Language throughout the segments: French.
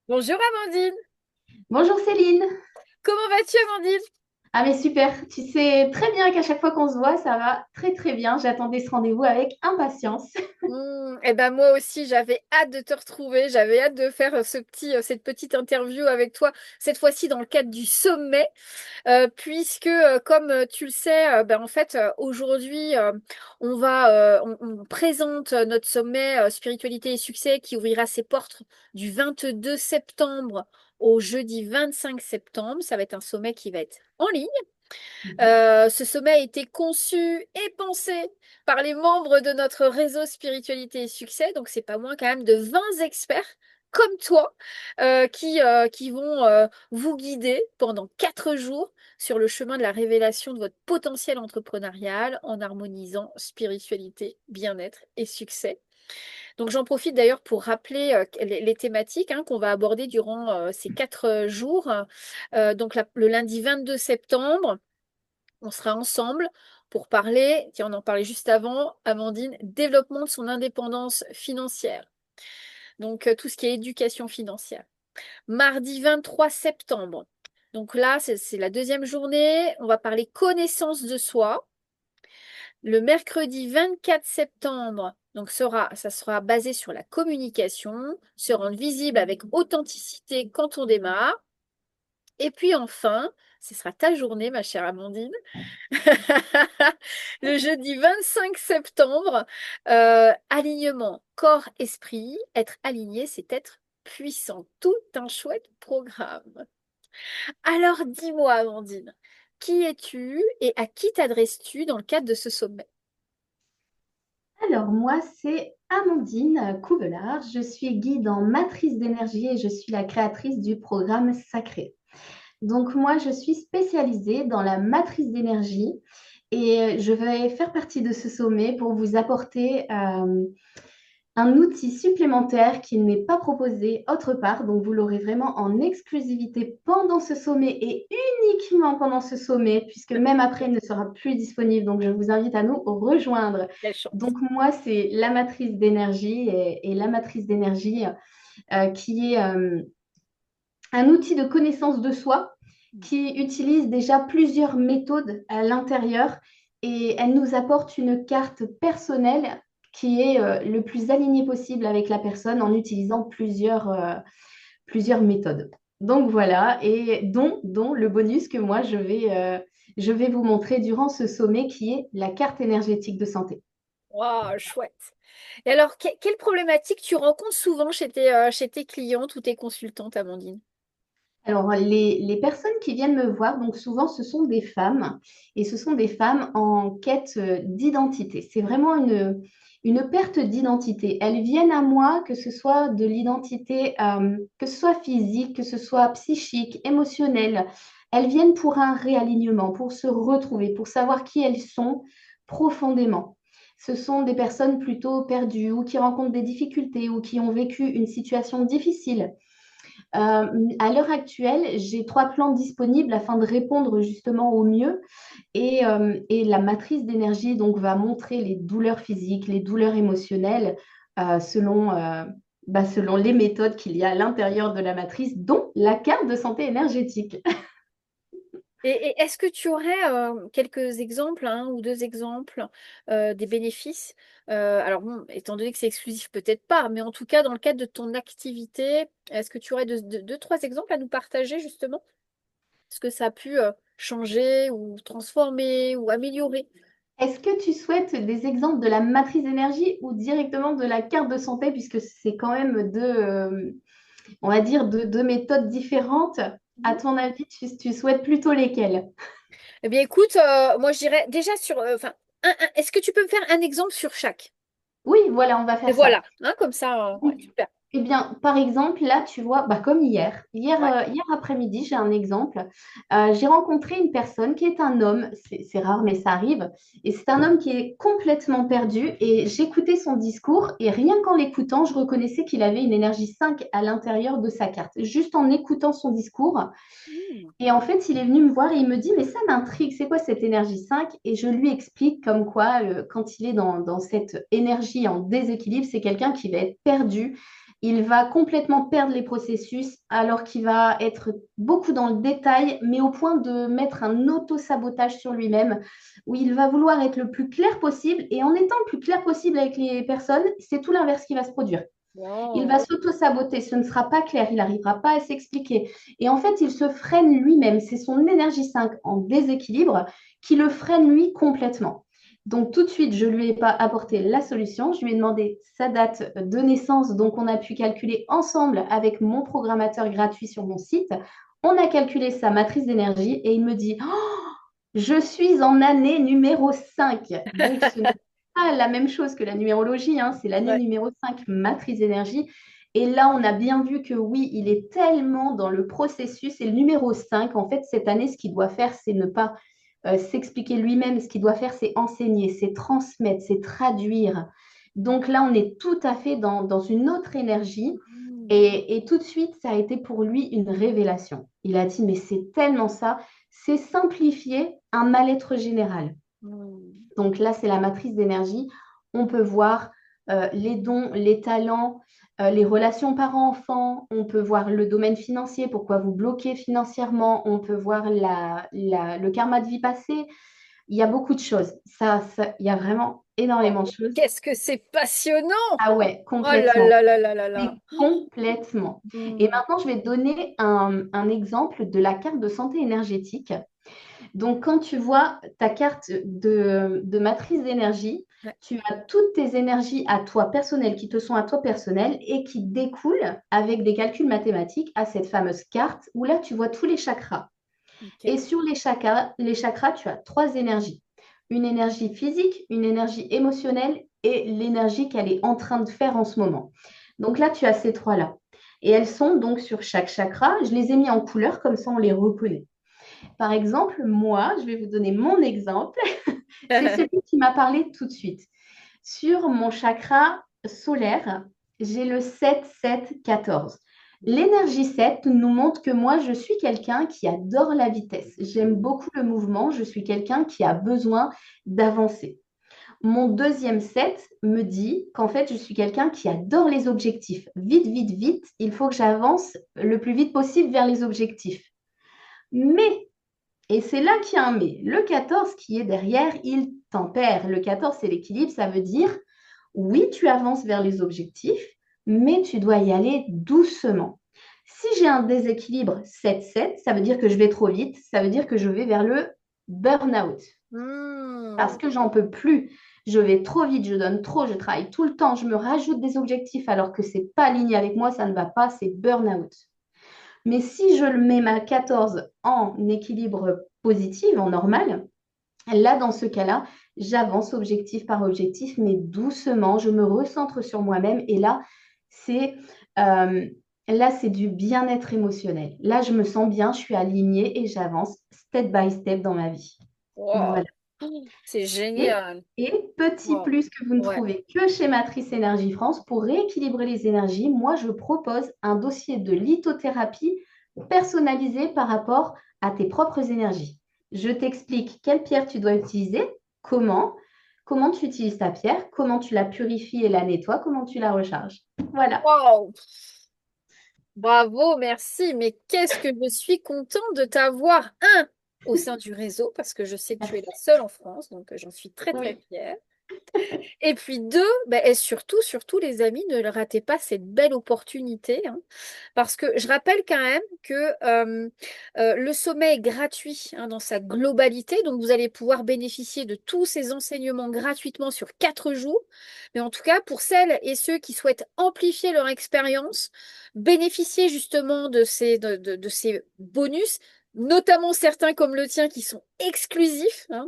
Bonjour Amandine, Bonjour Céline. comment vas-tu Amandine? Ah mais super, tu sais très bien qu'à chaque fois qu'on se voit, ça va très très bien. J'attendais ce rendez-vous avec impatience. Eh ben moi aussi j'avais hâte de te retrouver, j'avais hâte de faire cette petite interview avec toi, cette fois-ci dans le cadre du sommet, puisque comme tu le sais, ben, en fait aujourd'hui on présente notre sommet spiritualité et succès qui ouvrira ses portes du 22 septembre au jeudi 25 septembre. Ça va être un sommet qui va être en ligne. Mhm. Ce sommet a été conçu et pensé par les membres de notre réseau Spiritualité et Succès. Donc, c'est pas moins quand même de 20 experts comme toi qui vont vous guider pendant 4 jours sur le chemin de la révélation de votre potentiel entrepreneurial en harmonisant spiritualité, bien-être et succès. Donc, j'en profite d'ailleurs pour rappeler les thématiques qu'on va aborder durant ces 4 jours. Donc, le lundi 22 septembre. On sera ensemble pour parler, tiens, on en parlait juste avant, Amandine, développement de son indépendance financière. Donc, tout ce qui est éducation financière. Mardi 23 septembre. Donc là, c'est la deuxième journée. On va parler connaissance de soi. Le mercredi 24 septembre, donc ça sera basé sur la communication, se rendre visible avec authenticité quand on démarre. Et puis enfin, ce sera ta journée, ma chère Amandine. Le jeudi 25 septembre, alignement corps-esprit. Être aligné, c'est être puissant. Tout un chouette programme. Alors dis-moi, Amandine, qui es-tu et à qui t'adresses-tu dans le cadre de ce sommet? Alors moi, c'est Amandine Coubelard. Je suis guide en matrice d'énergie et je suis la créatrice du programme Sacré. Donc moi, je suis spécialisée dans la matrice d'énergie et je vais faire partie de ce sommet pour vous apporter un outil supplémentaire qui n'est pas proposé autre part. Donc, vous l'aurez vraiment en exclusivité pendant ce sommet et uniquement pendant ce sommet, puisque même après, il ne sera plus disponible. Donc, je vous invite à nous rejoindre. Quelle chance. Donc, moi, c'est la matrice d'énergie et la matrice d'énergie qui est un outil de connaissance de soi qui utilise déjà plusieurs méthodes à l'intérieur et elle nous apporte une carte personnelle qui est le plus alignée possible avec la personne en utilisant plusieurs méthodes. Donc voilà, et dont le bonus que moi je vais vous montrer durant ce sommet qui est la carte énergétique de santé. Waouh, chouette. Et alors, quelle problématique tu rencontres souvent chez tes clientes ou tes consultantes, Amandine? Alors, les personnes qui viennent me voir, donc souvent, ce sont des femmes, et ce sont des femmes en quête d'identité. C'est vraiment une perte d'identité. Elles viennent à moi, que ce soit de l'identité, que ce soit physique, que ce soit psychique, émotionnelle. Elles viennent pour un réalignement, pour se retrouver, pour savoir qui elles sont profondément. Ce sont des personnes plutôt perdues ou qui rencontrent des difficultés ou qui ont vécu une situation difficile. À l'heure actuelle, j'ai 3 plans disponibles afin de répondre justement au mieux. Et la matrice d'énergie donc va montrer les douleurs physiques, les douleurs émotionnelles selon les méthodes qu'il y a à l'intérieur de la matrice, dont la carte de santé énergétique. Et est-ce que tu aurais quelques exemples, un ou deux exemples des bénéfices? Alors bon, étant donné que c'est exclusif, peut-être pas, mais en tout cas, dans le cadre de ton activité, est-ce que tu aurais deux, trois exemples à nous partager justement? Ce que ça a pu changer ou transformer ou améliorer? Est-ce que tu souhaites des exemples de la matrice d'énergie ou directement de la carte de santé, puisque c'est quand même on va dire, deux méthodes différentes? À Mhm. ton avis, tu souhaites plutôt lesquelles? Eh bien, écoute, moi je dirais déjà sur, enfin, est-ce que tu peux me faire un exemple sur chaque? Oui, voilà, on va Et faire ça. voilà, hein, comme ça, ouais, super. Eh bien, par exemple, là, tu vois, bah, comme hier, Ouais. hier après-midi, j'ai un exemple. J'ai rencontré une personne qui est un homme, c'est rare, mais ça arrive, et c'est un homme qui est complètement perdu. Et j'écoutais son discours, et rien qu'en l'écoutant, je reconnaissais qu'il avait une énergie 5 à l'intérieur de sa carte, juste en écoutant son discours. Hmm. Et en fait, il est venu me voir et il me dit, mais ça m'intrigue, c'est quoi cette énergie 5? Et je lui explique comme quoi, quand il est dans cette énergie en déséquilibre, c'est quelqu'un qui va être perdu il va complètement perdre les processus alors qu'il va être beaucoup dans le détail, mais au point de mettre un auto-sabotage sur lui-même, où il va vouloir être le plus clair possible, et en étant le plus clair possible avec les personnes, c'est tout l'inverse qui va se produire. Il va Wow. s'auto-saboter, ce ne sera pas clair, il n'arrivera pas à s'expliquer. Et en fait, il se freine lui-même. C'est son énergie 5 en déséquilibre qui le freine lui complètement. Donc tout de suite, je ne lui ai pas apporté la solution, je lui ai demandé sa date de naissance, donc on a pu calculer ensemble avec mon programmateur gratuit sur mon site. On a calculé sa matrice d'énergie et il me dit, oh, je suis en année numéro 5. Donc ce n'est pas la même chose que la numérologie, hein, c'est l'année Ouais. numéro 5, matrice d'énergie. Et là, on a bien vu que oui, il est tellement dans le processus. Et le numéro 5, en fait, cette année, ce qu'il doit faire, c'est ne pas s'expliquer lui-même. Ce qu'il doit faire, c'est enseigner, c'est transmettre, c'est traduire. Donc là, on est tout à fait dans une autre énergie. Hmm. Et tout de suite, ça a été pour lui une révélation. Il a dit, mais c'est tellement ça, c'est simplifier un mal-être général. Hmm. Donc là, c'est la matrice d'énergie. On peut voir les dons, les talents, les relations parents-enfants. On peut voir le domaine financier, pourquoi vous bloquez financièrement. On peut voir le karma de vie passée. Il y a beaucoup de choses. Il y a vraiment énormément de Oh, choses. qu'est-ce que c'est passionnant! Ah ouais, Oh là complètement. là là là là là. Mais complètement. Et Hmm. maintenant, je vais te donner un exemple de la carte de santé énergétique. Donc, quand tu vois ta carte de matrice d'énergie, Ouais. tu as toutes tes énergies à toi personnelles qui te sont à toi personnelles et qui découlent avec des calculs mathématiques à cette fameuse carte où là, tu vois tous les chakras. Et Ok. sur les chakras, tu as trois énergies. Une énergie physique, une énergie émotionnelle et l'énergie qu'elle est en train de faire en ce moment. Donc là, tu as ces trois-là. Et elles sont donc sur chaque chakra. Je les ai mis en couleur, comme ça on les reconnaît. Par exemple, moi, je vais vous donner mon exemple. C'est celui qui m'a parlé tout de suite. Sur mon chakra solaire, j'ai le 7-7-14. L'énergie 7 nous montre que moi, je suis quelqu'un qui adore la vitesse. J'aime beaucoup le mouvement. Je suis quelqu'un qui a besoin d'avancer. Mon deuxième 7 me dit qu'en fait, je suis quelqu'un qui adore les objectifs. Vite, vite, vite, il faut que j'avance le plus vite possible vers les objectifs. Mais et c'est là qu'il y a un mais. Le 14 qui est derrière, il tempère. Le 14, c'est l'équilibre. Ça veut dire, oui, tu avances vers les objectifs, mais tu dois y aller doucement. Si j'ai un déséquilibre 7-7, ça veut dire que je vais trop vite. Ça veut dire que je vais vers le burn-out. Parce Hmm. que j'en peux plus. Je vais trop vite, je donne trop, je travaille tout le temps, je me rajoute des objectifs alors que c'est pas aligné avec moi, ça ne va pas, c'est burn-out. Mais si je le mets ma 14 en équilibre positif, en normal, là, dans ce cas-là, j'avance objectif par objectif, mais doucement, je me recentre sur moi-même. Et c'est euh, là, c'est du bien-être émotionnel. Là, je me sens bien, je suis alignée et j'avance step by step dans ma vie. Voilà. Wow. C'est Et, génial. et petit Wow. plus que vous ne Ouais. trouvez que chez Matrice Énergie France, pour rééquilibrer les énergies, moi, je propose un dossier de lithothérapie personnalisé par rapport à tes propres énergies. Je t'explique quelle pierre tu dois utiliser, comment tu utilises ta pierre, comment tu la purifies et la nettoies, comment tu la recharges. Voilà. Wow. Bravo, merci. Mais qu'est-ce que je suis contente de t'avoir, un, au sein du réseau, parce que je sais que tu es la Merci. seule en France, donc j'en suis très, très Oui. fière. Et puis deux, ben, et surtout, les amis, ne ratez pas cette belle opportunité, hein, parce que je rappelle quand même que le sommet est gratuit, hein, dans sa globalité, donc vous allez pouvoir bénéficier de tous ces enseignements gratuitement sur 4 jours. Mais en tout cas, pour celles et ceux qui souhaitent amplifier leur expérience, bénéficier justement de ces bonus, notamment certains comme le tien qui sont exclusifs, hein,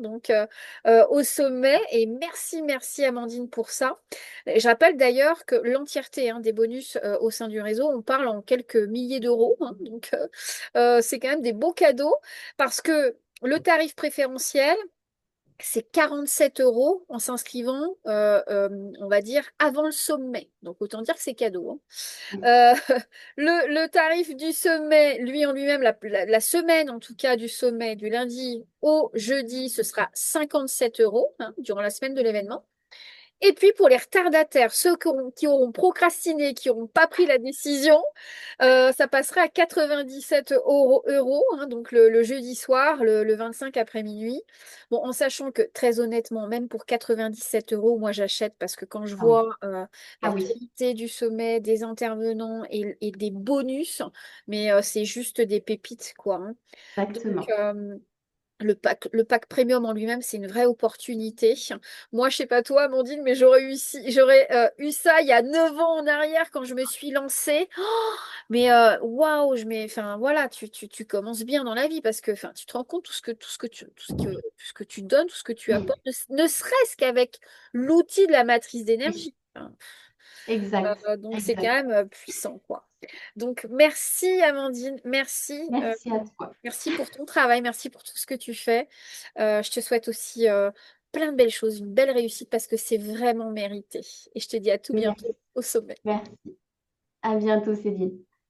au sommet. Et merci, merci Amandine pour ça. Je rappelle d'ailleurs que l'entièreté, hein, des bonus au sein du réseau, on parle en quelques milliers d'euros, hein, c'est quand même des beaux cadeaux parce que le tarif préférentiel, c'est 47 euros en s'inscrivant, on va dire, avant le sommet. Donc, autant dire que c'est cadeau, hein. Le tarif du sommet, lui en lui-même, la semaine en tout cas du sommet, du lundi au jeudi, ce sera 57 euros, hein, durant la semaine de l'événement. Et puis pour les retardataires, ceux qui auront procrastiné, qui n'auront pas pris la décision, ça passerait à 97 euros, hein, donc le jeudi soir, le 25 après minuit. Bon, en sachant que très honnêtement, même pour 97 euros, moi j'achète parce que quand je Ah oui. vois Ah la oui, qualité du sommet, des intervenants et des bonus, mais c'est juste des pépites, quoi, hein. Donc, exactement. le pack premium en lui-même, c'est une vraie opportunité. Moi, je sais pas toi, Amandine, mais j'aurais eu ça il y a 9 ans en arrière quand je me suis lancée. Oh, mais waouh, enfin voilà, tu commences bien dans la vie parce que, enfin, tu te rends compte tout ce que tu donnes, tout ce que tu Oui, apportes, ne serait-ce qu'avec l'outil de la matrice oui, d'énergie. Enfin, exact, donc c'est quand exact. même puissant, quoi. Donc merci Amandine, merci. Merci à toi. Merci pour ton travail, merci pour tout ce que tu fais. Je te souhaite aussi plein de belles choses, une belle réussite parce que c'est vraiment mérité. Et je te dis à tout bientôt Merci, au sommet. merci. À bientôt, Céline.